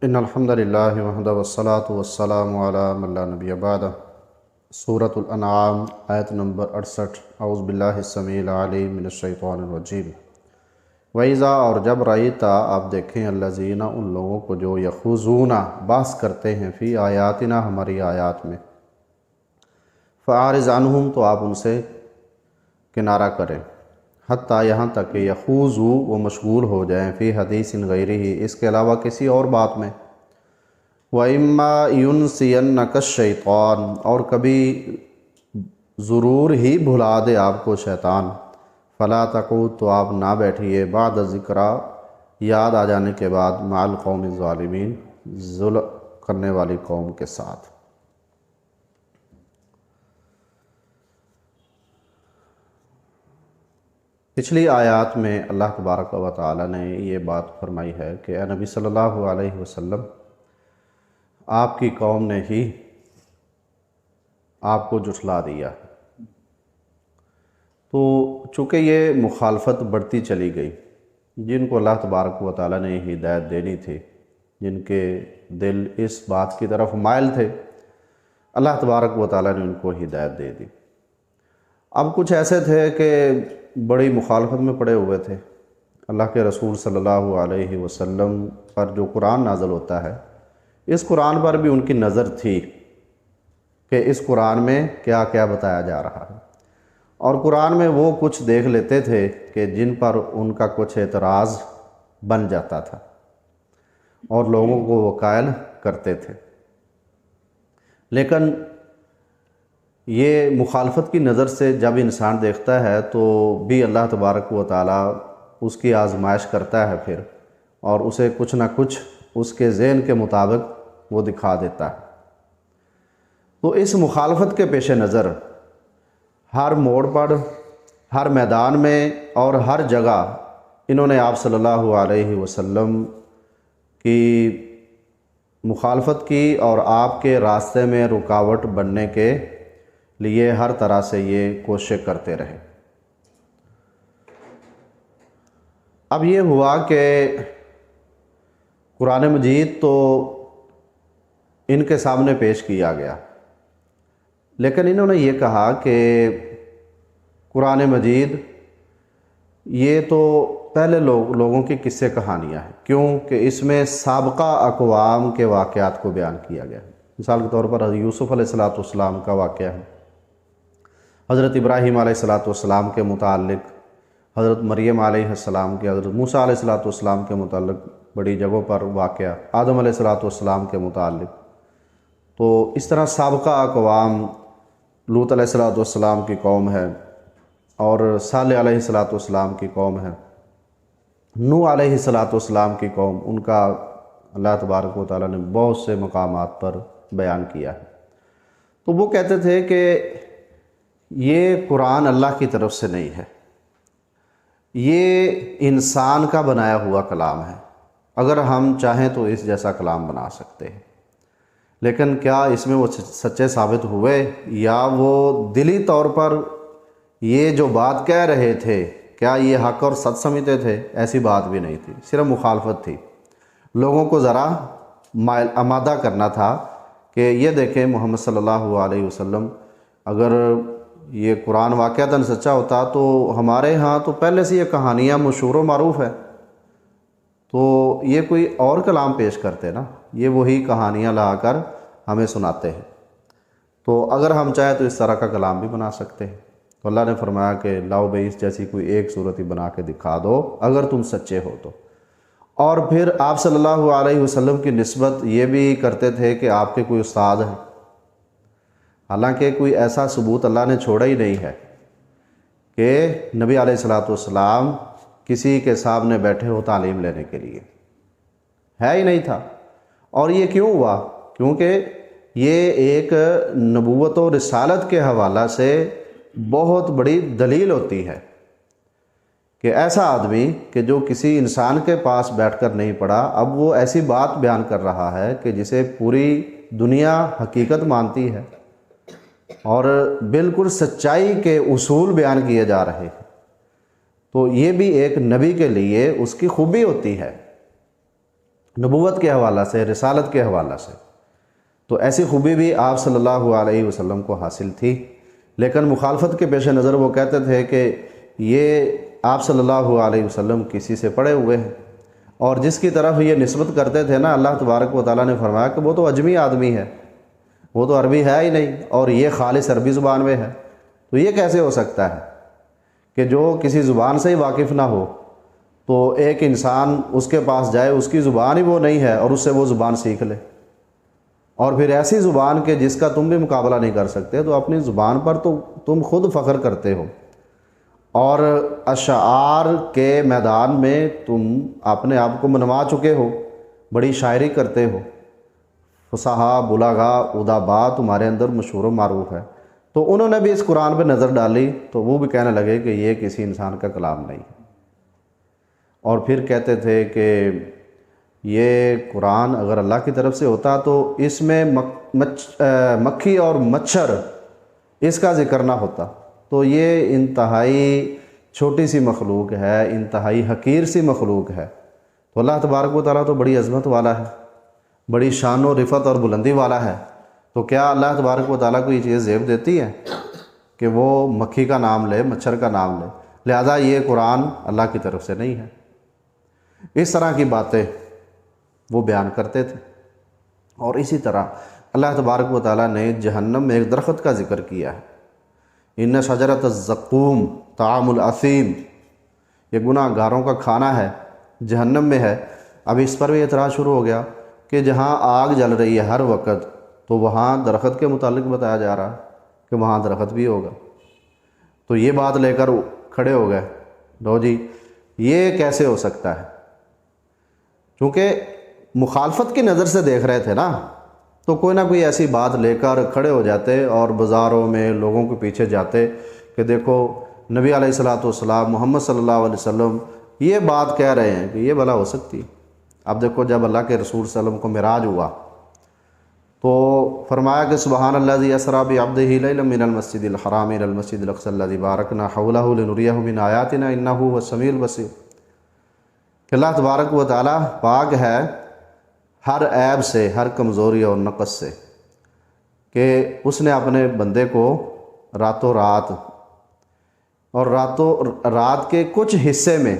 ان الحمد للہ وحدہ والصلاة والسلام علی من لا نبی بعدہ۔ سورۃ الانعام آیت نمبر 68۔ اعوذ باللہ السمیع العلیم من الشیطان الرجیم۔ وَإِذَا اور جب رأیتا آپ دیکھیں الذین ان لوگوں کو جو یخوضون بحث کرتے ہیں فی آیاتنا ہماری آیات میں، فأعرض عنہم تو آپ ان سے کنارہ کریں، حتیٰ یہاں تک کہ یخوضو وہ مشغول ہو جائیں فی حدیث غیرہ اس کے علاوہ کسی اور بات میں۔ وَإِمَّا يُنْسِيَنَّكَ الشَّيْطَانُ اور کبھی ضرور ہی بھلا دے آپ کو شیطان، فلا تقعد تو آپ نہ بیٹھیے بعد ذکرہ یاد آ جانے کے بعد مع القوم الظالمین ظلم کرنے والی قوم کے ساتھ۔ پچھلی آیات میں اللہ تبارک و تعالی نے یہ بات فرمائی ہے کہ اے نبی صلی اللہ علیہ وسلم آپ کی قوم نے ہی آپ کو جھٹلا دیا، تو چونکہ یہ مخالفت بڑھتی چلی گئی، جن کو اللہ تبارک و تعالی نے ہدایت دینی تھی، جن کے دل اس بات کی طرف مائل تھے، اللہ تبارک و تعالی نے ان کو ہدایت دے دی۔ اب کچھ ایسے تھے کہ بڑی مخالفت میں پڑے ہوئے تھے، اللہ کے رسول صلی اللہ علیہ وسلم پر جو قرآن نازل ہوتا ہے، اس قرآن پر بھی ان کی نظر تھی کہ اس قرآن میں کیا کیا بتایا جا رہا ہے، اور قرآن میں وہ کچھ دیکھ لیتے تھے کہ جن پر ان کا کچھ اعتراض بن جاتا تھا اور لوگوں کو وہ قائل کرتے تھے۔ لیکن یہ مخالفت کی نظر سے جب انسان دیکھتا ہے تو بھی اللہ تبارک و تعالیٰ اس کی آزمائش کرتا ہے پھر، اور اسے کچھ نہ کچھ اس کے ذہن کے مطابق وہ دکھا دیتا ہے۔ تو اس مخالفت کے پیش نظر ہر موڑ پر، ہر میدان میں اور ہر جگہ انہوں نے آپ صلی اللہ علیہ وسلم کی مخالفت کی اور آپ کے راستے میں رکاوٹ بننے کے لیے ہر طرح سے یہ کوشش کرتے رہے۔ اب یہ ہوا کہ قرآن مجید تو ان کے سامنے پیش کیا گیا، لیکن انہوں نے یہ کہا کہ قرآن مجید یہ تو پہلے لوگوں کی قصے کہانیاں ہیں، کیوں کہ اس میں سابقہ اقوام کے واقعات کو بیان کیا گیا ہے۔ مثال کے طور پر یوسف علیہ السلام کا واقعہ ہے، حضرت ابراہیم علیہ السلام کے متعلق، حضرت مریم علیہ السلام کے، حضرت موسیٰ علیہ السلام کے متعلق بڑی جگہوں پر واقعہ، آدم علیہ السلام کے متعلق۔ تو اس طرح سابقہ اقوام، لوط علیہ السلام کی قوم ہے، اور صالح علیہ السلام کی قوم ہے، نوح علیہ السلام کی قوم، ان کا اللہ تبارک و تعالیٰ نے بہت سے مقامات پر بیان کیا ہے۔ تو وہ کہتے تھے کہ یہ قرآن اللہ کی طرف سے نہیں ہے، یہ انسان کا بنایا ہوا کلام ہے، اگر ہم چاہیں تو اس جیسا کلام بنا سکتے ہیں، لیکن کیا اس میں وہ سچے ثابت ہوئے، یا وہ دلی طور پر یہ جو بات کہہ رہے تھے کیا یہ حق اور سچ سمجھتے تھے؟ ایسی بات بھی نہیں تھی، صرف مخالفت تھی، لوگوں کو ذرا آمادہ کرنا تھا کہ یہ دیکھیں محمد صلی اللہ علیہ وسلم اگر یہ قرآن واقعتاً سچا ہوتا تو ہمارے ہاں تو پہلے سے یہ کہانیاں مشہور و معروف ہے، تو یہ کوئی اور کلام پیش کرتے نا، یہ وہی کہانیاں لا کر ہمیں سناتے ہیں، تو اگر ہم چاہیں تو اس طرح کا کلام بھی بنا سکتے ہیں۔ تو اللہ نے فرمایا کہ لاؤ بھائی اس جیسی کوئی ایک صورت ہی بنا کے دکھا دو اگر تم سچے ہو تو۔ اور پھر آپ صلی اللہ علیہ وسلم کی نسبت یہ بھی کرتے تھے کہ آپ کے کوئی استاد ہیں، حالانکہ کوئی ایسا ثبوت اللہ نے چھوڑا ہی نہیں ہے کہ نبی علیہ السلام کسی کے سامنے بیٹھے ہو تعلیم لینے کے لیے، ہے ہی نہیں تھا۔ اور یہ کیوں ہوا؟ کیونکہ یہ ایک نبوت و رسالت کے حوالہ سے بہت بڑی دلیل ہوتی ہے کہ ایسا آدمی کہ جو کسی انسان کے پاس بیٹھ کر نہیں پڑھا، اب وہ ایسی بات بیان کر رہا ہے کہ جسے پوری دنیا حقیقت مانتی ہے، اور بالکل سچائی کے اصول بیان کیے جا رہے ہیں، تو یہ بھی ایک نبی کے لیے اس کی خوبی ہوتی ہے۔ نبوت کے حوالہ سے، رسالت کے حوالہ سے، تو ایسی خوبی بھی آپ صلی اللہ علیہ وسلم کو حاصل تھی، لیکن مخالفت کے پیش نظر وہ کہتے تھے کہ یہ آپ صلی اللہ علیہ وسلم کسی سے پڑھے ہوئے ہیں، اور جس کی طرف یہ نسبت کرتے تھے نا، اللہ تبارک و تعالیٰ نے فرمایا کہ وہ تو عجمی آدمی ہے، وہ تو عربی ہے ہی نہیں، اور یہ خالص عربی زبان میں ہے۔ تو یہ کیسے ہو سکتا ہے کہ جو کسی زبان سے ہی واقف نہ ہو تو ایک انسان اس کے پاس جائے، اس کی زبان ہی وہ نہیں ہے، اور اس سے وہ زبان سیکھ لے، اور پھر ایسی زبان کہ جس کا تم بھی مقابلہ نہیں کر سکتے، تو اپنی زبان پر تو تم خود فخر کرتے ہو، اور اشعار کے میدان میں تم اپنے آپ کو منوا چکے ہو، بڑی شاعری کرتے ہو، فصحا، بلاغا، ادبا تمہارے اندر مشہور و معروف ہے۔ تو انہوں نے بھی اس قرآن پہ نظر ڈالی تو وہ بھی کہنے لگے کہ یہ کسی انسان کا کلام نہیں ہے، اور پھر کہتے تھے کہ یہ قرآن اگر اللہ کی طرف سے ہوتا تو اس میں مکھی اور مچھر اس کا ذکر نہ ہوتا، تو یہ انتہائی چھوٹی سی مخلوق ہے، انتہائی حقیر سی مخلوق ہے۔ تو اللہ تبارک و تعالیٰ تو بڑی عظمت والا ہے، بڑی شان و رفعت اور بلندی والا ہے، تو کیا اللہ تبارک و تعالیٰ کو یہ چیز زیب دیتی ہے کہ وہ مکھی کا نام لے، مچھر کا نام لے؟ لہذا یہ قرآن اللہ کی طرف سے نہیں ہے۔ اس طرح کی باتیں وہ بیان کرتے تھے۔ اور اسی طرح اللہ تبارک و تعالیٰ نے جہنم میں ایک درخت کا ذکر کیا ہے، ان شجرۃ الزقوم طعام الاثیم، یہ گناہ گاروں کا کھانا ہے، جہنم میں ہے۔ اب اس پر بھی اعتراض شروع ہو گیا کہ جہاں آگ جل رہی ہے ہر وقت، تو وہاں درخت کے متعلق بتایا جا رہا ہے کہ وہاں درخت بھی ہوگا، تو یہ بات لے کر کھڑے ہو گئے، لو جی یہ کیسے ہو سکتا ہے؟ چونکہ مخالفت کی نظر سے دیکھ رہے تھے نا، تو کوئی نہ کوئی ایسی بات لے کر کھڑے ہو جاتے اور بازاروں میں لوگوں کے پیچھے جاتے کہ دیکھو نبی علیہ الصلوۃ والسلام محمد صلی اللہ علیہ وسلم یہ بات کہہ رہے ہیں کہ یہ بھلا ہو سکتی ہے۔ اب دیکھو جب اللہ کے رسول صلی اللہ علیہ وسلم کو معراج ہوا تو فرمایا کہ سبحان الذی اسریٰ بعبدہ لیلا من المسجد الحرام الی المسجد الاقصی الذی بارکنا حولہ لنریہ من آیاتنا انہ هو السمیع البصیر، کہ اللہ تبارک و تعالیٰ پاک ہے ہر عیب سے، ہر کمزوری اور نقص سے، کہ اس نے اپنے بندے کو راتوں رات اور راتوں رات کے کچھ حصے میں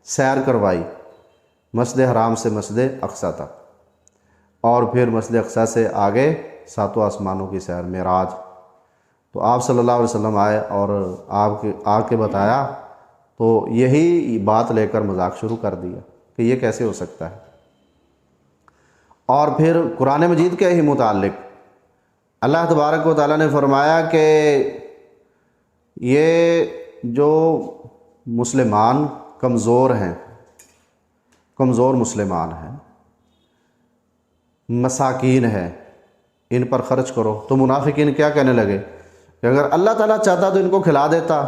سیر کروائی مسجد حرام سے مسجد اقصیٰ تک، اور پھر مسجد اقصیٰ سے آگے ساتوں آسمانوں کی سیر معراج۔ تو آپ صلی اللہ علیہ وسلم آئے اور آپ آ کے بتایا، تو یہی بات لے کر مذاق شروع کر دیا کہ یہ کیسے ہو سکتا ہے۔ اور پھر قرآن مجید کے ہی متعلق اللہ تبارک و تعالیٰ نے فرمایا کہ یہ جو مسلمان کمزور ہیں، کمزور مسلمان ہیں، مساکین ہیں، ان پر خرچ کرو۔ تو منافقین کیا کہنے لگے کہ اگر اللہ تعالیٰ چاہتا تو ان کو کھلا دیتا،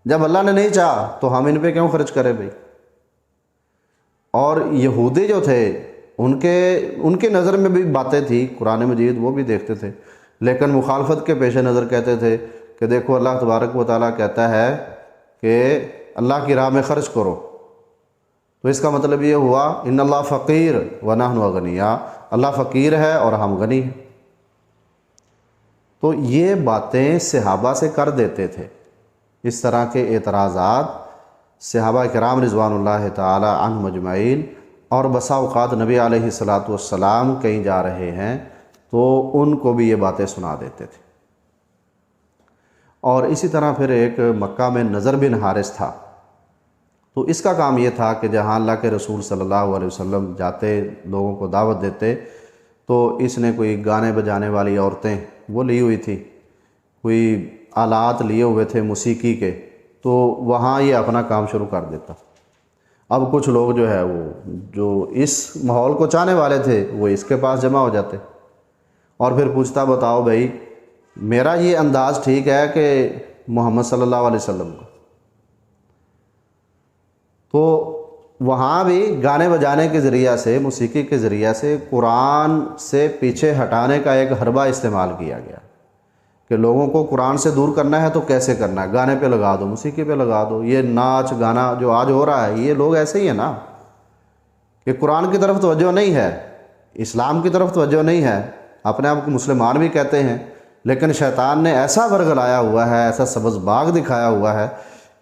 جب اللہ نے نہیں چاہا تو ہم ان پہ کیوں خرچ کریں بھائی؟ اور یہودی جو تھے ان کے نظر میں بھی باتیں تھی قرآن مجید، وہ بھی دیکھتے تھے، لیکن مخالفت کے پیش نظر کہتے تھے کہ دیکھو اللہ تبارک و تعالیٰ کہتا ہے کہ اللہ کی راہ میں خرچ کرو، تو اس کا مطلب یہ ہوا ان اللہ فقیر ونحن اغنیاء، اللہ فقیر ہے اور ہم غنی ہیں۔ تو یہ باتیں صحابہ سے کر دیتے تھے، اس طرح کے اعتراضات صحابہ کرام رضوان اللہ تعالی عنہم اجمعین، اور بسا اوقات نبی علیہ الصلوۃ والسلام کہیں جا رہے ہیں تو ان کو بھی یہ باتیں سنا دیتے تھے۔ اور اسی طرح پھر ایک مکہ میں نضر بن حارث تھا، تو اس کا کام یہ تھا کہ جہاں اللہ کے رسول صلی اللہ علیہ وسلم جاتے، لوگوں کو دعوت دیتے، تو اس نے کوئی گانے بجانے والی عورتیں وہ لی ہوئی تھی، کوئی آلات لیے ہوئے تھے موسیقی کے، تو وہاں یہ اپنا کام شروع کر دیتا۔ اب کچھ لوگ جو ہے وہ جو اس ماحول کو چاہنے والے تھے وہ اس کے پاس جمع ہو جاتے، اور پھر پوچھتا بتاؤ بھائی میرا یہ انداز ٹھیک ہے کہ محمد صلی اللہ علیہ وسلم کا؟ تو وہاں بھی گانے بجانے کے ذریعہ سے، موسیقی کے ذریعہ سے قرآن سے پیچھے ہٹانے کا ایک حربہ استعمال کیا گیا کہ لوگوں کو قرآن سے دور کرنا ہے تو کیسے کرنا ہے، گانے پہ لگا دو، موسیقی پہ لگا دو۔ یہ ناچ گانا جو آج ہو رہا ہے، یہ لوگ ایسے ہی ہیں نا کہ قرآن کی طرف توجہ نہیں ہے، اسلام کی طرف توجہ نہیں ہے، اپنے آپ کو مسلمان بھی کہتے ہیں، لیکن شیطان نے ایسا ورگلایا ہوا ہے، ایسا سبز باغ دکھایا ہوا ہے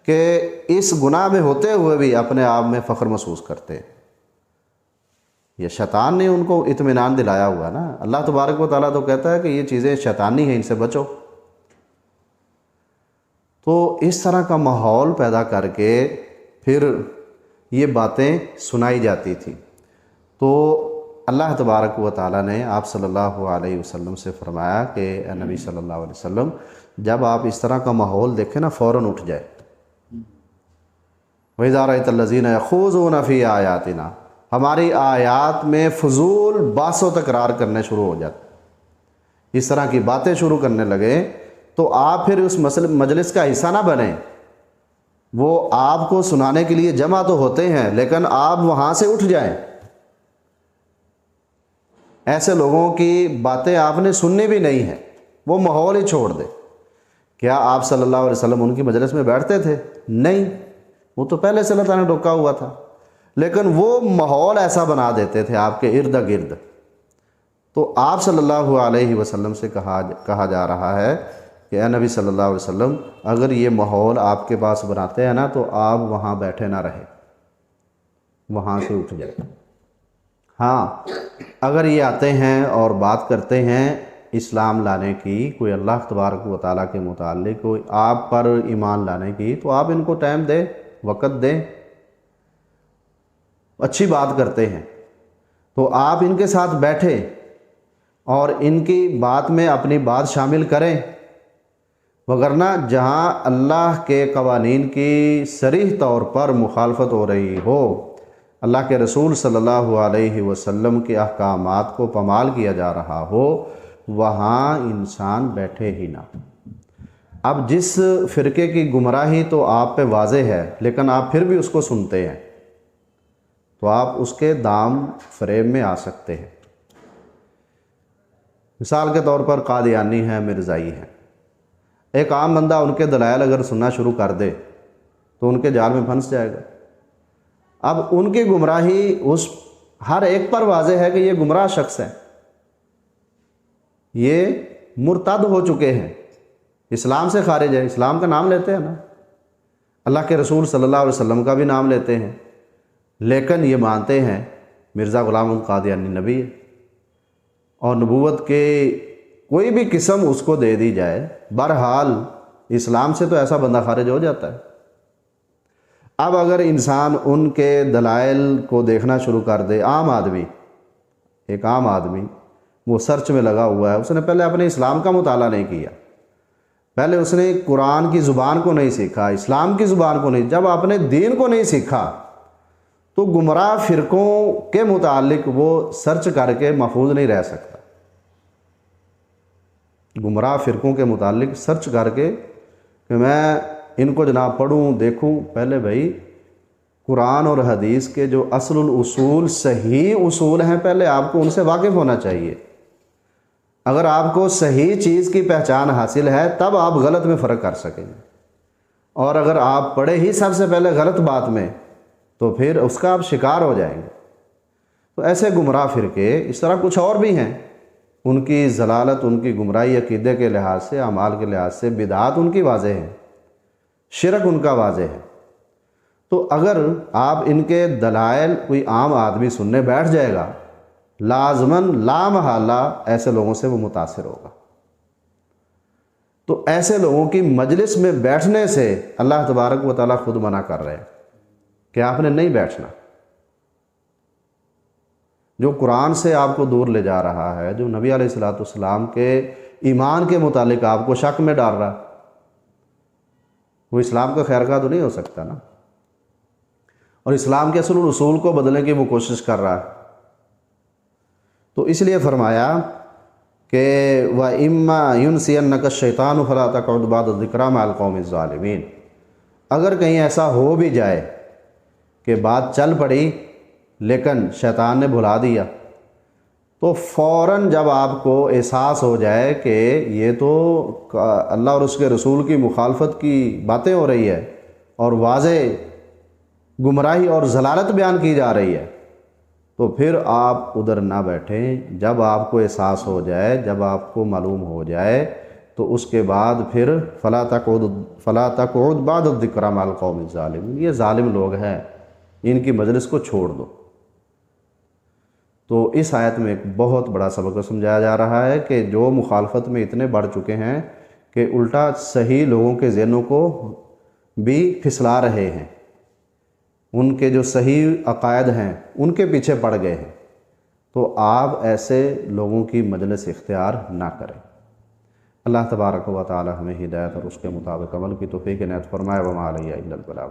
کہ اس گناہ میں ہوتے ہوئے بھی اپنے آپ میں فخر محسوس کرتے ہیں۔ یہ شیطان نے ان کو اطمینان دلایا ہوا نا۔ اللہ تبارک و تعالیٰ تو کہتا ہے کہ یہ چیزیں شیطانی ہیں، ان سے بچو۔ تو اس طرح کا ماحول پیدا کر کے پھر یہ باتیں سنائی جاتی تھیں۔ تو اللہ تبارک و تعالیٰ نے آپ صلی اللہ علیہ وسلم سے فرمایا کہ اے نبی صلی اللہ علیہ وسلم، جب آپ اس طرح کا ماحول دیکھیں نا، فوراً اٹھ جائے۔ وَإِذَا رَأَيْتَ الَّذِينَ يَخُوضُونَ فِي آيَاتِنَا، ہماری آیات میں فضول بحث و تکرار کرنے شروع ہو جاتے، اس طرح کی باتیں شروع کرنے لگے، تو آپ پھر اس مجلس کا حصہ نہ بنیں۔ وہ آپ کو سنانے کے لیے جمع تو ہوتے ہیں، لیکن آپ وہاں سے اٹھ جائیں۔ ایسے لوگوں کی باتیں آپ نے سننی بھی نہیں ہیں، وہ ماحول ہی چھوڑ دے۔ کیا آپ صلی اللہ علیہ وسلم ان کی مجلس میں بیٹھتے تھے؟ نہیں، وہ تو پہلے سے اللہ تعالیٰ نے روکا ہوا تھا، لیکن وہ ماحول ایسا بنا دیتے تھے آپ کے ارد گرد۔ تو آپ صلی اللہ علیہ وسلم سے کہا جا رہا ہے کہ اے نبی صلی اللہ علیہ وسلم، اگر یہ ماحول آپ کے پاس بناتے ہیں نا، تو آپ وہاں بیٹھے نہ رہے، وہاں سے اٹھ جائے۔ ہاں، اگر یہ آتے ہیں اور بات کرتے ہیں اسلام لانے کی، کوئی اللہ تبارک و تعالیٰ کے متعلق، کوئی آپ پر ایمان لانے کی، تو آپ ان کو ٹائم دیں، وقت دیں، اچھی بات کرتے ہیں تو آپ ان کے ساتھ بیٹھیں اور ان کی بات میں اپنی بات شامل کریں، وگرنہ جہاں اللہ کے قوانین کی صریح طور پر مخالفت ہو رہی ہو، اللہ کے رسول صلی اللہ علیہ وسلم کے احکامات کو پامال کیا جا رہا ہو، وہاں انسان بیٹھے ہی نہ۔ اب جس فرقے کی گمراہی تو آپ پہ واضح ہے، لیکن آپ پھر بھی اس کو سنتے ہیں، تو آپ اس کے دام فریب میں آ سکتے ہیں۔ مثال کے طور پر قادیانی ہیں، مرزائی ہیں، ایک عام بندہ ان کے دلائل اگر سننا شروع کر دے تو ان کے جال میں پھنس جائے گا۔ اب ان کی گمراہی اس ہر ایک پر واضح ہے کہ یہ گمراہ شخص ہے، یہ مرتد ہو چکے ہیں، اسلام سے خارج ہے، اسلام کا نام لیتے ہیں نا، اللہ کے رسول صلی اللہ علیہ وسلم کا بھی نام لیتے ہیں، لیکن یہ مانتے ہیں مرزا غلام احمد قادیانی نبی ہے، اور نبوت کے کوئی بھی قسم اس کو دے دی جائے، بہرحال اسلام سے تو ایسا بندہ خارج ہو جاتا ہے۔ اب اگر انسان ان کے دلائل کو دیکھنا شروع کر دے، عام آدمی، ایک عام آدمی وہ سرچ میں لگا ہوا ہے، اس نے پہلے اپنے اسلام کا مطالعہ نہیں کیا، پہلے اس نے قرآن کی زبان کو نہیں سیکھا، اسلام کی زبان کو نہیں، جب اپنے دین کو نہیں سیکھا تو گمراہ فرقوں کے متعلق وہ سرچ کر کے محفوظ نہیں رہ سکتا۔ گمراہ فرقوں کے متعلق سرچ کر کے کہ میں ان کو جناب پڑھوں، دیکھوں، پہلے بھائی قرآن اور حدیث کے جو اصل الاصول، صحیح اصول ہیں، پہلے آپ کو ان سے واقف ہونا چاہیے۔ اگر آپ کو صحیح چیز کی پہچان حاصل ہے تب آپ غلط میں فرق کر سکیں گے، اور اگر آپ پڑھے ہی سب سے پہلے غلط بات میں تو پھر اس کا آپ شکار ہو جائیں گے۔ تو ایسے گمراہ فرقے اس طرح کچھ اور بھی ہیں، ان کی ضلالت، ان کی گمراہی عقیدے کے لحاظ سے، اعمال کے لحاظ سے، بدعات ان کی واضح ہے، شرک ان کا واضح ہے۔ تو اگر آپ ان کے دلائل کوئی عام آدمی سننے بیٹھ جائے گا، لازماً لا محالہ ایسے لوگوں سے وہ متاثر ہوگا۔ تو ایسے لوگوں کی مجلس میں بیٹھنے سے اللہ تبارک و تعالیٰ خود منع کر رہے ہیں کہ آپ نے نہیں بیٹھنا۔ جو قرآن سے آپ کو دور لے جا رہا ہے، جو نبی علیہ الصلوۃ والسلام کے ایمان کے متعلق آپ کو شک میں ڈال رہا، وہ اسلام کا خیر خواہ تو نہیں ہو سکتا نا، اور اسلام کے اصول اصول کو بدلنے کی وہ کوشش کر رہا ہے۔ تو اس لیے فرمایا کہ وَإِمَّا يُنْسِيَنَّكَ الشَّيْطَانُ فَلَا تَقْعُدْ بَعْدَ الذِّكْرَىٰ مَعَ الْقَوْمِ الظَّالِمِينَ، اگر کہیں ایسا ہو بھی جائے کہ بات چل پڑی لیکن شیطان نے بھلا دیا، تو فوراً جب آپ کو احساس ہو جائے کہ یہ تو اللہ اور اس کے رسول کی مخالفت کی باتیں ہو رہی ہے اور واضح گمراہی اور ضلالت بیان کی جا رہی ہے، تو پھر آپ ادھر نہ بیٹھیں، جب آپ کو احساس ہو جائے، جب آپ کو معلوم ہو جائے تو اس کے بعد پھر فلا تقعد بعد الذکری مع القوم الظالمین، یہ ظالم لوگ ہیں، ان کی مجلس کو چھوڑ دو۔ تو اس آیت میں ایک بہت بڑا سبق سمجھایا جا رہا ہے کہ جو مخالفت میں اتنے بڑھ چکے ہیں کہ الٹا صحیح لوگوں کے ذہنوں کو بھی پھسلا رہے ہیں، ان کے جو صحیح عقائد ہیں ان کے پیچھے پڑ گئے ہیں، تو آپ ایسے لوگوں کی مجلس اختیار نہ کریں۔ اللہ تبارک و تعالی ہمیں ہدایت اور اس کے مطابق عمل کی توفیق عنایت فرمائے۔ وما علیہ الا البلاغ۔